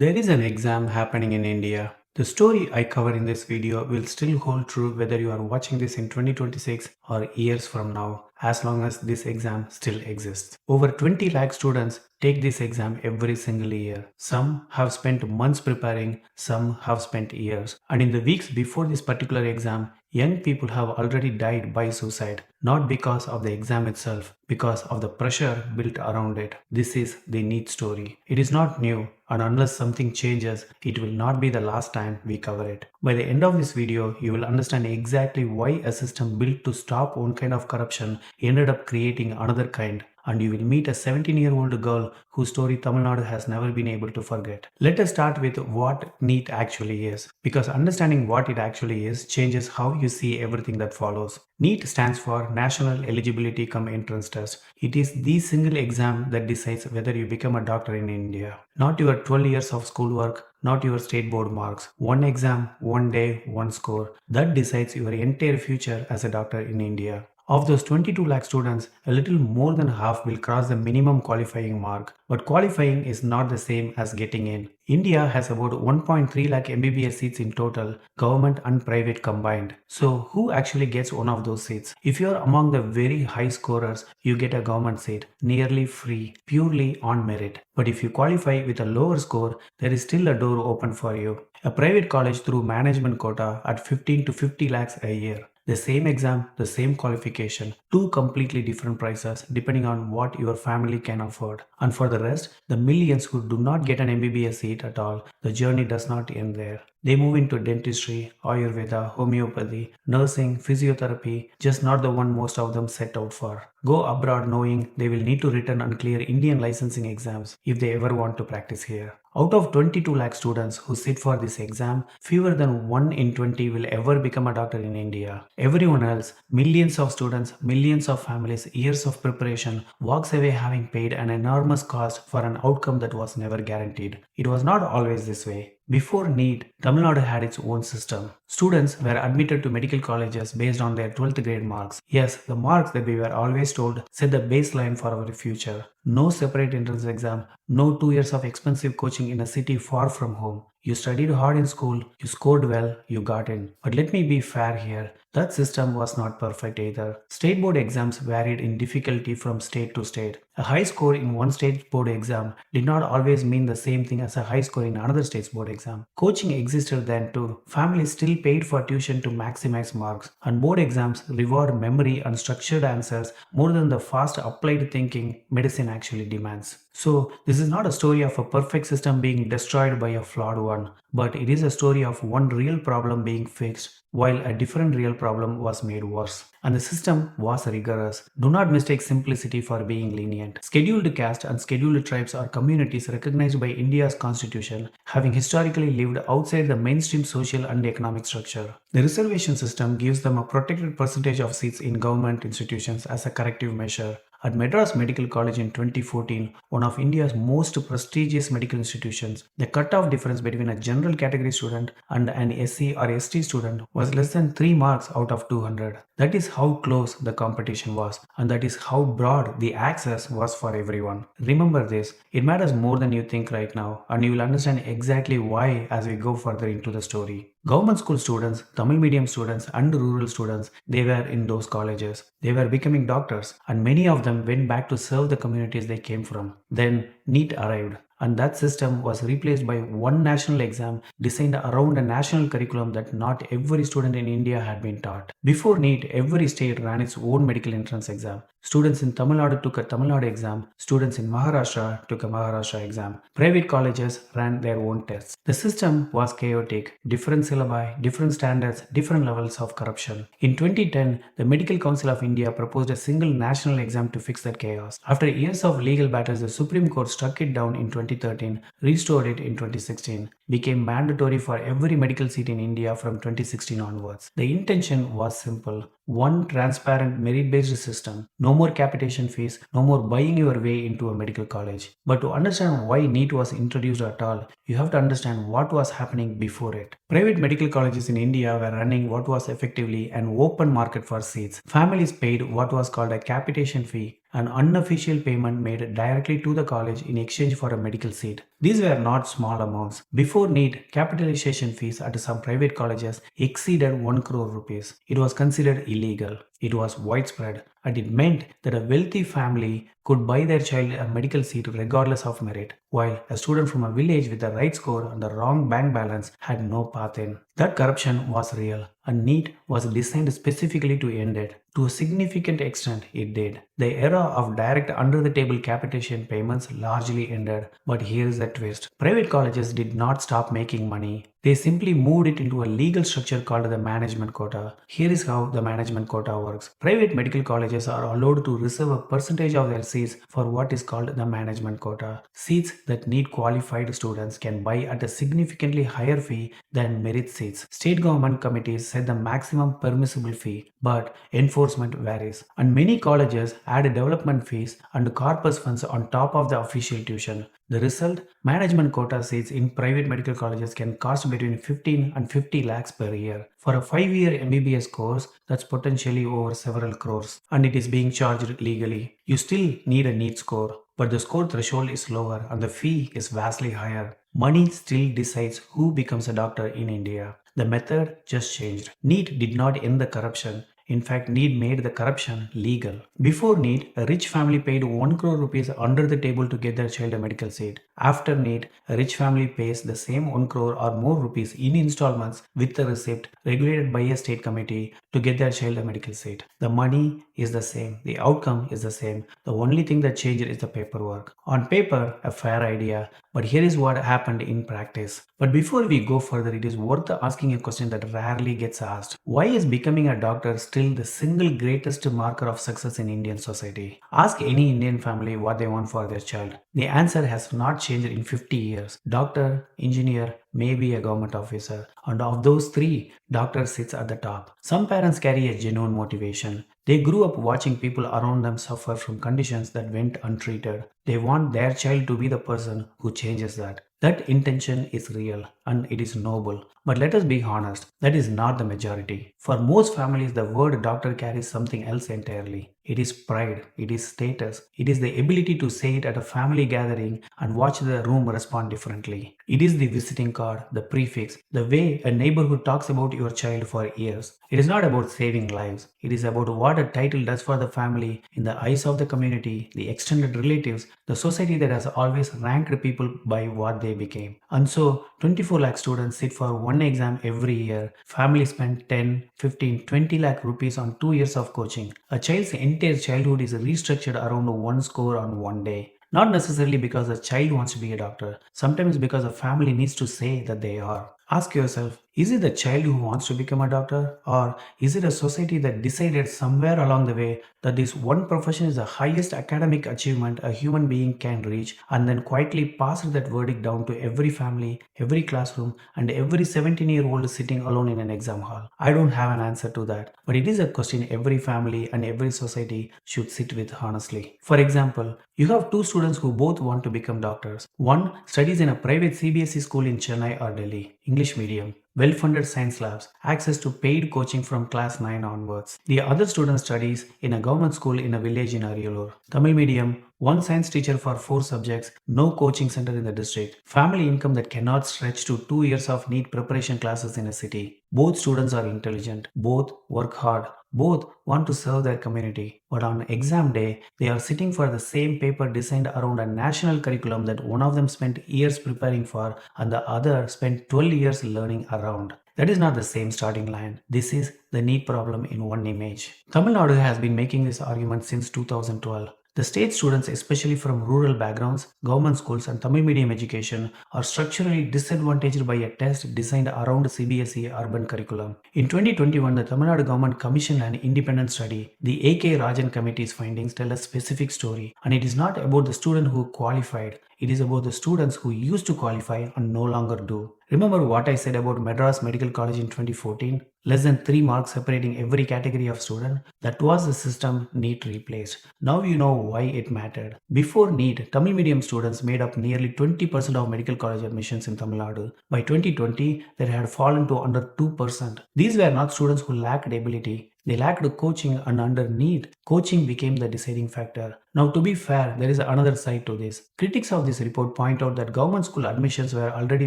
There is an exam happening in India. The story I cover in this video will still hold true whether you are watching this in 2026 or years from now, as long as this exam still exists. Over 20 lakh students take this exam every single year. Some have spent months preparing, some have spent years. And in the weeks before this particular exam, young people have already died by suicide, not because of the exam itself, because of the pressure built around it. This is the NEET story. It is not new, and unless something changes, it will not be the last time we cover it. By the end of this video, you will understand exactly why a system built to stop one kind of corruption ended up creating another kind, and you will meet a 17-year-old girl whose story Tamil Nadu has never been able to forget. Let us start with what NEET actually is, because understanding what it actually is changes how you see everything that follows. NEET stands for National Eligibility Cum Entrance Test. It is the single exam that decides whether you become a doctor in India. Not your 12 years of schoolwork, not your state board marks. One exam, one day, one score. That decides your entire future as a doctor in India. Of those 22 lakh students, a little more than half will cross the minimum qualifying mark. But qualifying is not the same as getting in. India has about 1.3 lakh MBBS seats in total, government and private combined. So who actually gets one of those seats? If you are among the very high scorers, you get a government seat, nearly free, purely on merit. But if you qualify with a lower score, there is still a door open for you. A private college through management quota at 15 to 50 lakhs a year. The same exam, the same qualification, two completely different prices depending on what your family can afford. And for the rest, the millions who do not get an MBBS seat at all, the journey does not end there. They move into dentistry, Ayurveda, homeopathy, nursing, physiotherapy, just not the one most of them set out for. Go abroad knowing they will need to return and clear Indian licensing exams if they ever want to practice here. Out of 22 lakh students who sit for this exam, fewer than 1 in 20 will ever become a doctor in India. Everyone else, millions of students, millions of families, years of preparation, walks away having paid an enormous cost for an outcome that was never guaranteed. It was not always this way. Before NEET, Tamil Nadu had its own system. Students were admitted to medical colleges based on their 12th grade marks. Yes, the marks that we were always told set the baseline for our future. No separate entrance exam, no 2 years of expensive coaching in a city far from home. You studied hard in school, you scored well, you got in. But let me be fair here, that system was not perfect either. State board exams varied in difficulty from state to state. A high score in one state board exam did not always mean the same thing as a high score in another state's board exam. Coaching existed then too. Families still paid for tuition to maximize marks, and board exams reward memory and structured answers more than the fast applied thinking medicine actually demands. So, this is not a story of a perfect system being destroyed by a flawed one, but it is a story of one real problem being fixed while a different real problem was made worse. And the system was rigorous. Do not mistake simplicity for being lenient. Scheduled caste and scheduled tribes are communities recognized by India's constitution, having historically lived outside the mainstream social and economic structure. The reservation system gives them a protected percentage of seats in government institutions as a corrective measure. At Madras Medical College in 2014, one of India's most prestigious medical institutions, the cut-off difference between a general category student and an SC or ST student was less than 3 marks out of 200. That is how close the competition was, and that is how broad the access was for everyone. Remember this, it matters more than you think right now, and you will understand exactly why as we go further into the story. Government school students, Tamil medium students, and rural students, they were in those colleges. They were becoming doctors, and many of them went back to serve the communities they came from. Then NEET arrived, and that system was replaced by one national exam designed around a national curriculum that not every student in India had been taught. Before NEET, every state ran its own medical entrance exam. Students in Tamil Nadu took a Tamil Nadu exam, students in Maharashtra took a Maharashtra exam. Private colleges ran their own tests. The system was chaotic, different syllabi, different standards, different levels of corruption. In 2010, the Medical Council of India proposed a single national exam to fix that chaos. After years of legal battles, the Supreme Court struck it down in 2013, restored it in 2016, became mandatory for every medical seat in India from 2016 onwards. The intention was simple. One transparent merit-based system. No more capitation fees, no more buying your way into a medical college. But to understand why NEET was introduced at all, you have to understand what was happening before it. Private medical colleges in India were running what was effectively an open market for seats. Families paid what was called a capitation fee, an unofficial payment made directly to the college in exchange for a medical seat. These were not small amounts. Before NEET, capitalization fees at some private colleges exceeded 1 crore rupees. It was considered illegal. It was widespread, and it meant that a wealthy family could buy their child a medical seat regardless of merit, while a student from a village with the right score and the wrong bank balance had no path in. That corruption was real, and NEET was designed specifically to end it. To a significant extent, it did. The era of direct under the table capitation payments largely ended, but here is the twist. Private colleges did not stop making money. They simply moved it into a legal structure called the management quota. Here is how the management quota works. Private medical colleges are allowed to reserve a percentage of their seats for what is called the management quota. Seats that need qualified students can buy at a significantly higher fee than merit seats. State government committees set the maximum permissible fee, but enforcement varies. And many colleges add development fees and corpus funds on top of the official tuition. The result? Management quota seats in private medical colleges can cost between 15 and 50 lakhs per year. For a 5-year MBBS course, that's potentially over several crores, and it is being charged legally. You still need a NEET score, but the score threshold is lower and the fee is vastly higher. Money still decides who becomes a doctor in India. The method just changed. NEET did not end the corruption. In fact, NEET made the corruption legal. Before NEET, a rich family paid 1 crore rupees under the table to get their child a medical seat. After NEET, a rich family pays the same 1 crore or more rupees in installments with a receipt regulated by a state committee to get their child a medical seat. The money is the same. The outcome is the same. The only thing that changed is the paperwork. On paper, a fair idea, but here is what happened in practice. But before we go further, it is worth asking a question that rarely gets asked. Why is becoming a doctor still the single greatest marker of success in Indian society? Ask any Indian family what they want for their child. The answer has not changed in 50 years. Doctor, engineer, maybe a government officer. And of those three, doctor sits at the top. Some parents carry a genuine motivation. They grew up watching people around them suffer from conditions that went untreated. They want their child to be the person who changes that. That intention is real and it is noble. But let us be honest, that is not the majority. For most families, the word doctor carries something else entirely. It is pride, it is status, it is the ability to say it at a family gathering and watch the room respond differently. It is the visiting card, the prefix, the way a neighborhood talks about your child for years. It is not about saving lives, it is about what a title does for the family in the eyes of the community, the extended relatives, the society that has always ranked people by what they became. And so, 24 lakh students sit for one exam every year. Families spend 10, 15, 20 lakh rupees on 2 years of coaching. A child's entire childhood is restructured around one score on one day. Not necessarily because the child wants to be a doctor, sometimes because the family needs to say that they are. Ask yourself, is it the child who wants to become a doctor, or is it a society that decided somewhere along the way that this one profession is the highest academic achievement a human being can reach and then quietly passed that verdict down to every family, every classroom, and every 17-year-old sitting alone in an exam hall? I don't have an answer to that, but it is a question every family and every society should sit with honestly. For example, you have two students who both want to become doctors. One studies in a private CBSE school in Chennai or Delhi, English medium, well-funded science labs, access to paid coaching from class 9 onwards. The other student studies in a government school in a village in Ariyalur, Tamil medium, one science teacher for 4 subjects, no coaching center in the district, family income that cannot stretch to 2 years of NEET preparation classes in a city. Both students are intelligent, both work hard, both want to serve their community, but on exam day, they are sitting for the same paper designed around a national curriculum that one of them spent years preparing for and the other spent 12 years learning around. That is not the same starting line. This is the NEET problem in one image. Tamil Nadu has been making this argument since 2012. The state students, especially from rural backgrounds, government schools, and Tamil medium education, are structurally disadvantaged by a test designed around CBSE urban curriculum. In 2021, the Tamil Nadu government commissioned an independent study. The AK Rajan committee's findings tell a specific story, and it is not about the student who qualified. It is about the students who used to qualify and no longer do. Remember what I said about Madras Medical College in 2014? Less than 3 marks separating every category of student? That was the system NEET replaced. Now you know why it mattered. Before NEET, Tamil medium students made up nearly 20% of medical college admissions in Tamil Nadu. By 2020, that had fallen to under 2%. These were not students who lacked ability. They lacked coaching, and under NEET, coaching became the deciding factor. Now, to be fair, there is another side to this. Critics of this report point out that government school admissions were already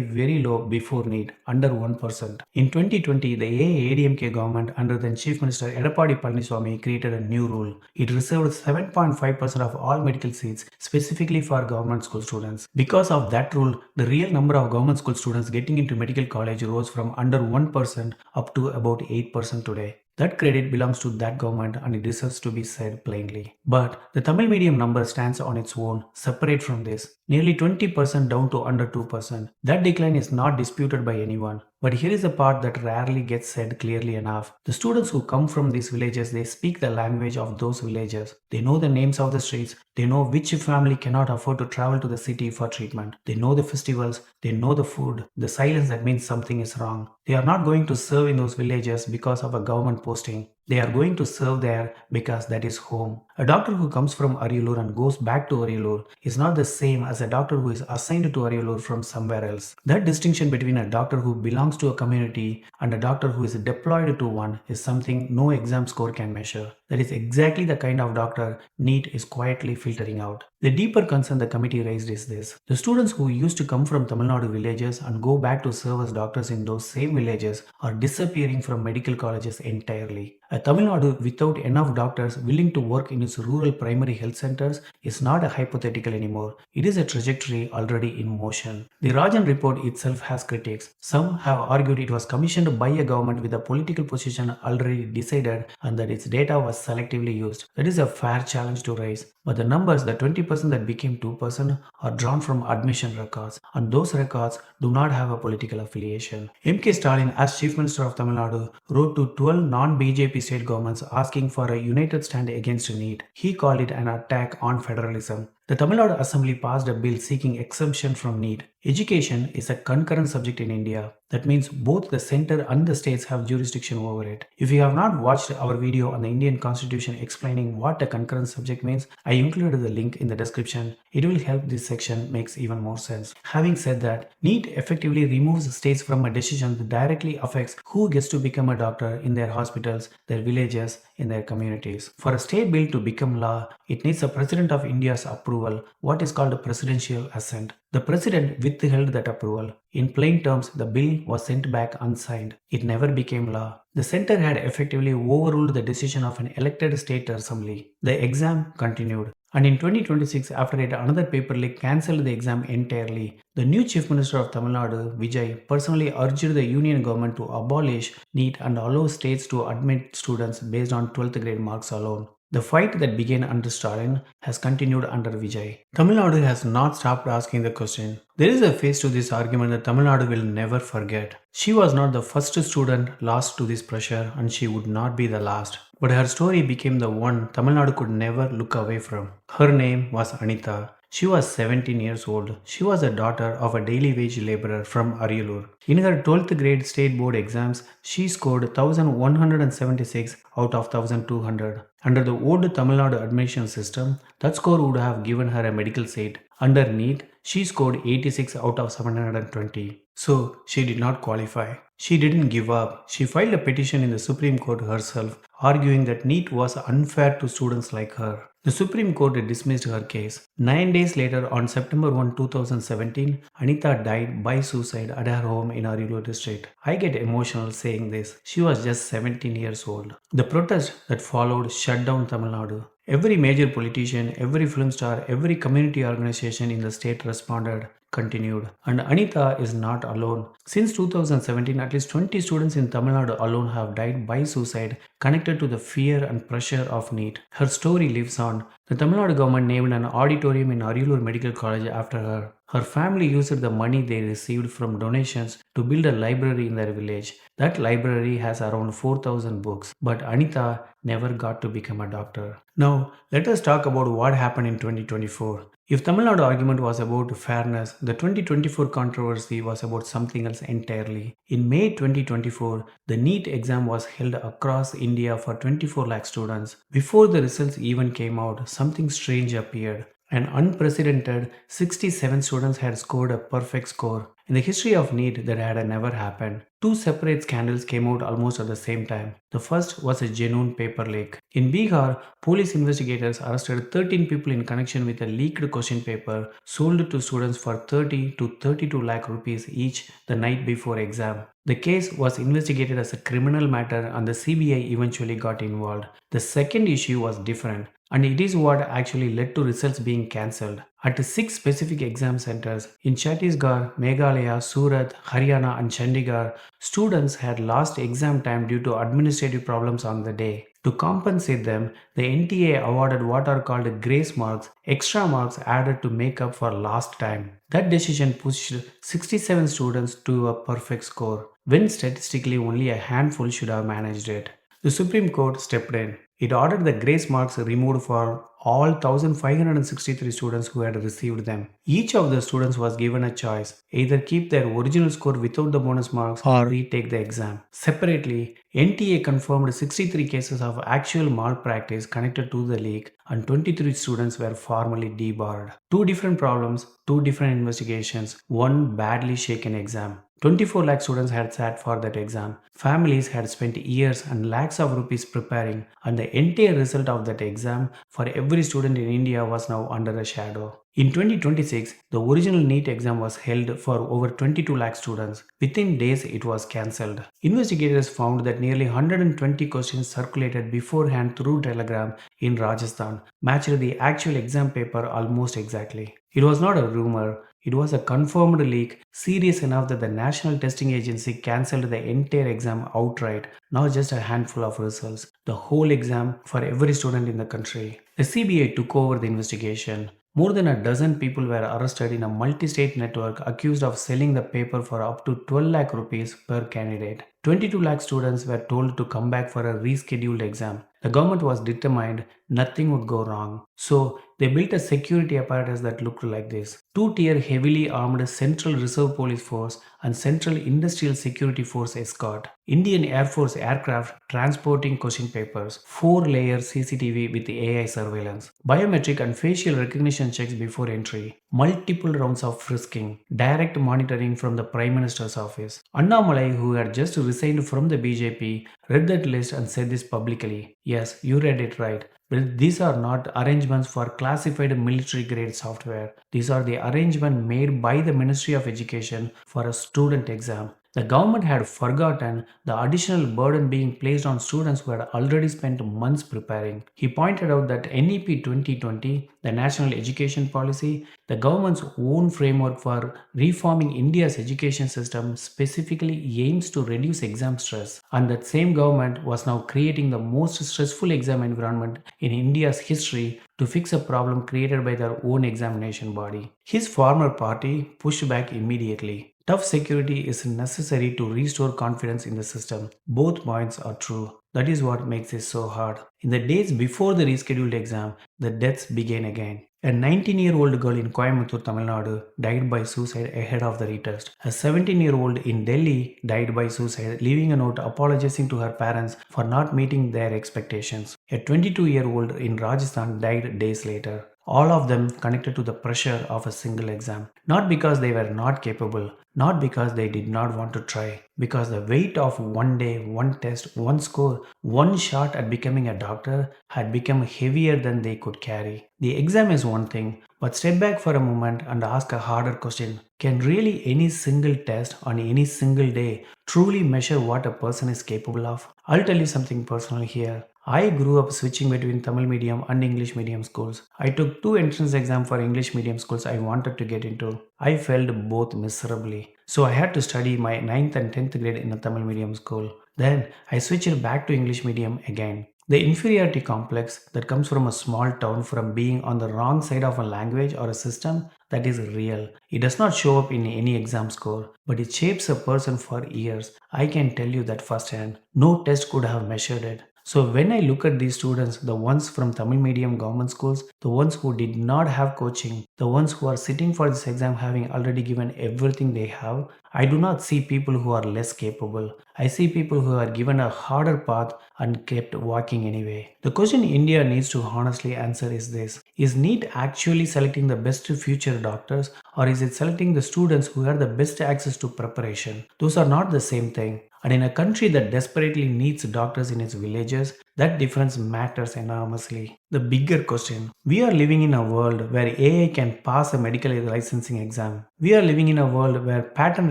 very low before NEET, under 1%. In 2020, the AADMK government under then Chief Minister Edappadi Palaniswamy created a new rule. It reserved 7.5% of all medical seats specifically for government school students. Because of that rule, the real number of government school students getting into medical college rose from under 1% up to about 8% today. That credit belongs to that government and it deserves to be said plainly. But the Tamil medium number stands on its own, separate from this. Nearly 20% down to under 2%. That decline is not disputed by anyone. But here is the part that rarely gets said clearly enough. The students who come from these villages, they speak the language of those villages. They know the names of the streets. They know which family cannot afford to travel to the city for treatment. They know the festivals. They know the food. The silence that means something is wrong. They are not going to serve in those villages because of a government posting. They are going to serve there because that is home. A doctor who comes from Aryalur and goes back to Aryalur is not the same as a doctor who is assigned to Aryalur from somewhere else. That distinction between a doctor who belongs to a community and a doctor who is deployed to one is something no exam score can measure. That is exactly the kind of doctor NEET is quietly filtering out. The deeper concern the committee raised is this. The students who used to come from Tamil Nadu villages and go back to serve as doctors in those same villages are disappearing from medical colleges entirely. A Tamil Nadu without enough doctors willing to work in its rural primary health centers is not a hypothetical anymore. It is a trajectory already in motion. The Rajan report itself has critics. Some have argued it was commissioned by a government with a political position already decided and that its data was selectively used. That is a fair challenge to raise. But the numbers, the 20% that became 2%, are drawn from admission records, and those records do not have a political affiliation. M.K. Stalin, as Chief Minister of Tamil Nadu, wrote to 12 non-BJP state governments asking for a united stand against NEET. He called it an attack on federalism. The Tamil Nadu Assembly passed a bill seeking exemption from NEET. Education is a concurrent subject in India. That means both the center and the states have jurisdiction over it. If you have not watched our video on the Indian Constitution explaining what a concurrent subject means, I included the link in the description. It will help this section makes even more sense. Having said that, NEET effectively removes states from a decision that directly affects who gets to become a doctor in their hospitals, their villages, in their communities. For a state bill to become law, it needs a President of India's approval, what is called a presidential assent. The president withheld that approval. In plain terms, the bill was sent back unsigned. It never became law. The center had effectively overruled the decision of an elected state assembly. The exam continued. And in 2026, after yet another paper leak cancelled the exam entirely, the new Chief Minister of Tamil Nadu, Vijay, personally urged the union government to abolish NEET and allow states to admit students based on 12th grade marks alone. The fight that began under Stalin has continued under Vijay. Tamil Nadu has not stopped asking the question. There is a face to this argument that Tamil Nadu will never forget. She was not the first student lost to this pressure and she would not be the last. But her story became the one Tamil Nadu could never look away from. Her name was Anitha. She was 17 years old. She was a daughter of a daily wage laborer from Aryalur. In her 12th grade state board exams, she scored 1176 out of 1200. Under the old Tamil Nadu admission system, that score would have given her a medical seat. Under NEET, she scored 86 out of 720. So, she did not qualify. She didn't give up. She filed a petition in the Supreme Court herself, arguing that NEET was unfair to students like her. The Supreme Court dismissed her case. 9 days later, on September 1, 2017, Anitha died by suicide at her home in Aryalur district. I get emotional saying this. She was just 17 years old. The protest that followed shut down Tamil Nadu. Every major politician, every film star, every community organization in the state responded, continued. And Anitha is not alone. Since 2017, at least 20 students in Tamil Nadu alone have died by suicide connected to the fear and pressure of NEET. Her story lives on. The Tamil Nadu government named an auditorium in Aryalur Medical College after her. Her family used the money they received from donations to build a library in their village. That library has around 4,000 books, but Anitha never got to become a doctor. Now, let us talk about what happened in 2024. If Tamil Nadu argument was about fairness, the 2024 controversy was about something else entirely. In May 2024, the NEET exam was held across India for 24 lakh students. Before the results even came out, something strange appeared. An unprecedented 67 students had scored a perfect score. In the history of NEET, that had never happened. Two separate scandals came out almost at the same time. The first was a genuine paper leak. In Bihar, police investigators arrested 13 people in connection with a leaked question paper sold to students for 30 to 32 lakh rupees each the night before exam. The case was investigated as a criminal matter and the CBI eventually got involved. The second issue was different, and it is what actually led to results being cancelled. At six specific exam centers in Chhattisgarh, Meghalaya, Surat, Haryana, and Chandigarh, students had lost exam time due to administrative problems on the day. To compensate them, the NTA awarded what are called grace marks, extra marks added to make up for lost time. That decision pushed 67 students to a perfect score, when statistically only a handful should have managed it. The Supreme Court stepped in. It ordered the grace marks removed for all 1563 students who had received them. Each of the students was given a choice, either keep their original score without the bonus marks or retake the exam. Separately, NTA confirmed 63 cases of actual malpractice connected to the leak and 23 students were formally debarred. Two different problems, two different investigations, one badly shaken exam. 24 lakh students had sat for that exam. Families had spent years and lakhs of rupees preparing, and the entire result of that exam for every student in India was now under a shadow. In 2026, the original NEET exam was held for over 22 lakh students. Within days, it was cancelled. Investigators found that nearly 120 questions circulated beforehand through Telegram in Rajasthan matched the actual exam paper almost exactly. It was not a rumor, it was a confirmed leak, serious enough that the National Testing Agency cancelled the entire exam outright, not just a handful of results, the whole exam for every student in the country. The CBI took over the investigation. More than a dozen people were arrested in a multi-state network accused of selling the paper for up to 12 lakh rupees per candidate. 22 lakh students were told to come back for a rescheduled exam. The government was determined nothing would go wrong. So they built a security apparatus that looked like this. Two-tier heavily armed Central Reserve Police Force and Central Industrial Security Force escort. Indian Air Force aircraft transporting question papers. Four-layer CCTV with AI surveillance. Biometric and facial recognition checks before entry. Multiple rounds of frisking. Direct monitoring from the Prime Minister's office. Annamalai, who had just resigned from the BJP, read that list and said this publicly. Yes, you read it right. But these are not arrangements for classified military grade software. These are the arrangement made by the Ministry of Education for a student exam. The government had forgotten the additional burden being placed on students who had already spent months preparing. He pointed out that NEP 2020, the National Education Policy, the government's own framework for reforming India's education system, specifically aims to reduce exam stress. And that same government was now creating the most stressful exam environment in India's history to fix a problem created by their own examination body. His former party pushed back immediately. Tough security is necessary to restore confidence in the system. Both points are true. That is what makes this so hard. In the days before the rescheduled exam, the deaths began again. A 19-year-old girl in Coimbatore, Tamil Nadu, died by suicide ahead of the retest. A 17-year-old in Delhi died by suicide, leaving a note apologizing to her parents for not meeting their expectations. A 22-year-old in Rajasthan died days later. All of them connected to the pressure of a single exam. Not because they were not capable, not because they did not want to try, because the weight of one day, one test, one score, one shot at becoming a doctor had become heavier than they could carry. The exam is one thing, but step back for a moment and ask a harder question. Can really any single test on any single day truly measure what a person is capable of? I'll tell you something personal here. I grew up switching between Tamil medium and English medium schools. I took two entrance exams for English medium schools I wanted to get into. I failed both miserably. So I had to study my ninth and 10th grade in a Tamil medium school. Then I switched back to English medium again. The inferiority complex that comes from a small town from being on the wrong side of a language or a system, that is real. It does not show up in any exam score, but it shapes a person for years. I can tell you that firsthand. No test could have measured it. So when I look at these students, the ones from Tamil medium government schools, the ones who did not have coaching, the ones who are sitting for this exam having already given everything they have, I do not see people who are less capable. I see people who are given a harder path and kept walking anyway. The question India needs to honestly answer is this: is NEET actually selecting the best future doctors, or is it selecting the students who have the best access to preparation? Those are not the same thing. And in a country that desperately needs doctors in its villages, that difference matters enormously. The bigger question: we are living in a world where AI can pass a medical licensing exam. We are living in a world where pattern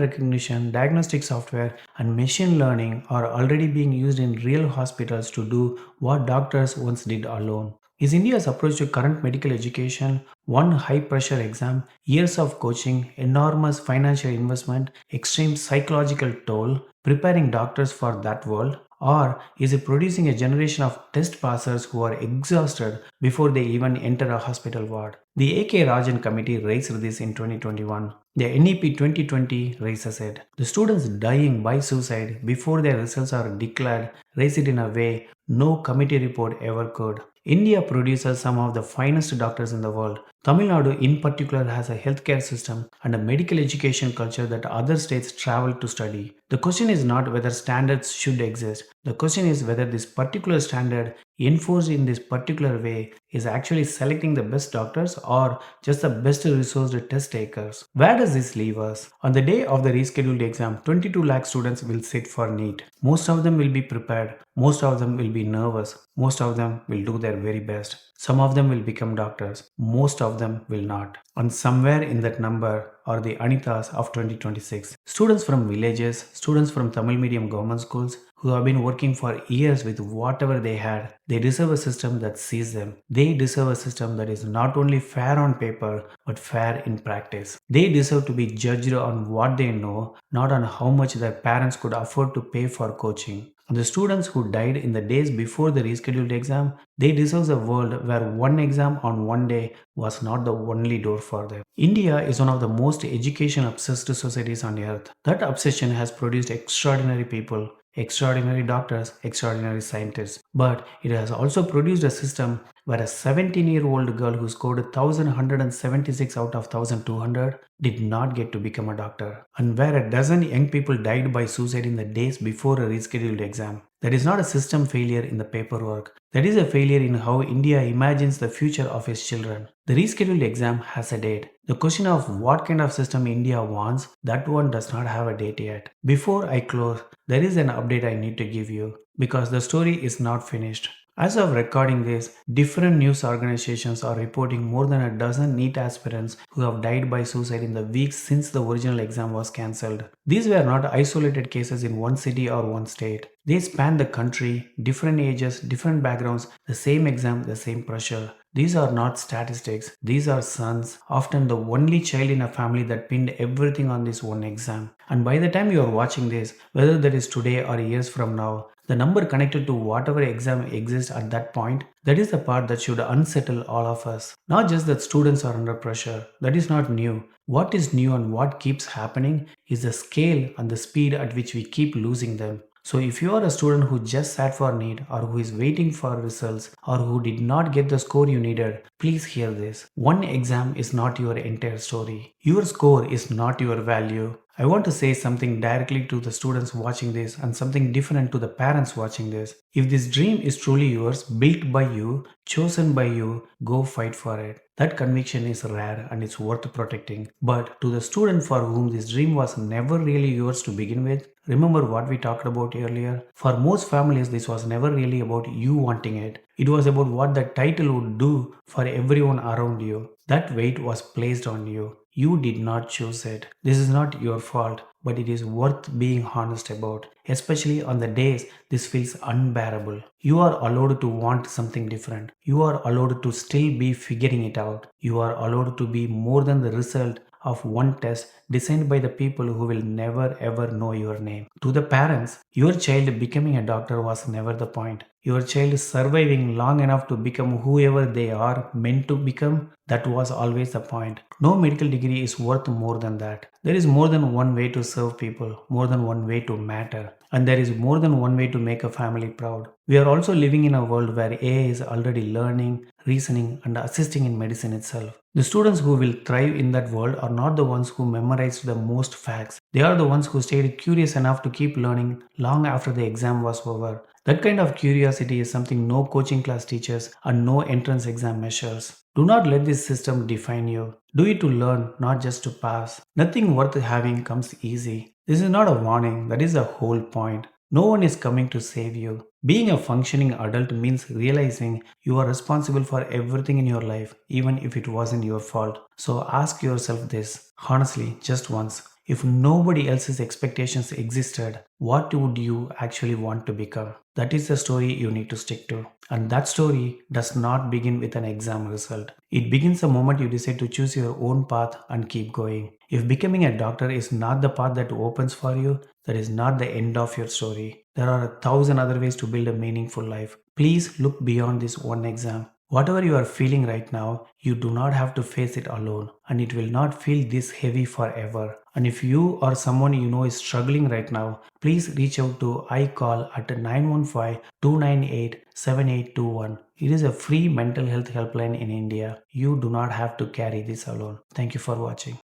recognition, diagnostic software, and machine learning are already being used in real hospitals to do what doctors once did alone. Is India's approach to current medical education one high pressure exam, years of coaching, enormous financial investment, extreme psychological toll, preparing doctors for that world? Or is it producing a generation of test passers who are exhausted before they even enter a hospital ward? The AK Rajan committee raised this in 2021. The NEP 2020 raises it. The students dying by suicide before their results are declared raise it in a way no committee report ever could. India produces some of the finest doctors in the world. Tamil Nadu, in particular, has a healthcare system and a medical education culture that other states travel to study. The question is not whether standards should exist. The question is whether this particular standard, enforced in this particular way, is actually selecting the best doctors or just the best resourced test takers. Where does this leave us? On the day of the rescheduled exam, 22 lakh students will sit for NEET. Most of them will be prepared. Most of them will be nervous. Most of them will do their very best. Some of them will become doctors. Most of them will not. And somewhere in that number are the Anithas of 2026. Students from villages, students from Tamil medium government schools who have been working for years with whatever they had. They deserve a system that sees them. They deserve a system that is not only fair on paper but fair in practice. They deserve to be judged on what they know, not on how much their parents could afford to pay for coaching. And the students who died in the days before the rescheduled exam, they deserve a world where one exam on one day was not the only door for them. India is one of the most education obsessed societies on earth. That obsession has produced extraordinary people, extraordinary doctors, extraordinary scientists. But it has also produced a system where a 17-year-old girl who scored 1176 out of 1200 did not get to become a doctor, and where a dozen young people died by suicide in the days before a rescheduled exam. That is not a system failure in the paperwork. That is a failure in how India imagines the future of its children. The rescheduled exam has a date. The question of what kind of system India wants, that one does not have a date yet. Before I close, there is an update I need to give you because the story is not finished. As of recording this, different news organizations are reporting more than a dozen NEET aspirants who have died by suicide in the weeks since the original exam was cancelled. These were not isolated cases in one city or one state. They span the country, different ages, different backgrounds, the same exam, the same pressure. These are not statistics. These are sons, often the only child in a family that pinned everything on this one exam. And by the time you are watching this, whether that is today or years from now, the number connected to whatever exam exists at that point, that is the part that should unsettle all of us. Not just that students are under pressure, that is not new. What is new and what keeps happening is the scale and the speed at which we keep losing them. So if you are a student who just sat for NEET or who is waiting for results or who did not get the score you needed, please hear this. One exam is not your entire story. Your score is not your value. I want to say something directly to the students watching this and something different to the parents watching this. If this dream is truly yours, built by you, chosen by you, go fight for it. That conviction is rare and it's worth protecting. But to the student for whom this dream was never really yours to begin with, remember what we talked about earlier? For most families, this was never really about you wanting it. It was about what the title would do for everyone around you. That weight was placed on you. You did not choose it. This is not your fault, but it is worth being honest about, especially on the days this feels unbearable. You are allowed to want something different. You are allowed to still be figuring it out. You are allowed to be more than the result of one test designed by the people who will never ever know your name. To the parents, your child becoming a doctor was never the point. Your child is surviving long enough to become whoever they are meant to become. That was always the point. No medical degree is worth more than that. There is more than one way to serve people, more than one way to matter, and there is more than one way to make a family proud. We are also living in a world where AI is already learning, reasoning, and assisting in medicine itself. The students who will thrive in that world are not the ones who memorized the most facts. They are the ones who stayed curious enough to keep learning long after the exam was over. That kind of curiosity is something no coaching class teaches and no entrance exam measures. Do not let this system define you. Do it to learn, not just to pass. Nothing worth having comes easy. This is not a warning, that is the whole point. No one is coming to save you. Being a functioning adult means realizing you are responsible for everything in your life, even if it wasn't your fault. So ask yourself this, honestly, just once. If nobody else's expectations existed, what would you actually want to become? That is the story you need to stick to. And that story does not begin with an exam result. It begins the moment you decide to choose your own path and keep going. If becoming a doctor is not the path that opens for you, that is not the end of your story. There are 1,000 other ways to build a meaningful life. Please look beyond this one exam. Whatever you are feeling right now, you do not have to face it alone, and it will not feel this heavy forever. And if you or someone you know is struggling right now, please reach out to iCall at 915-298-7821. It is a free mental health helpline in India. You do not have to carry this alone. Thank you for watching.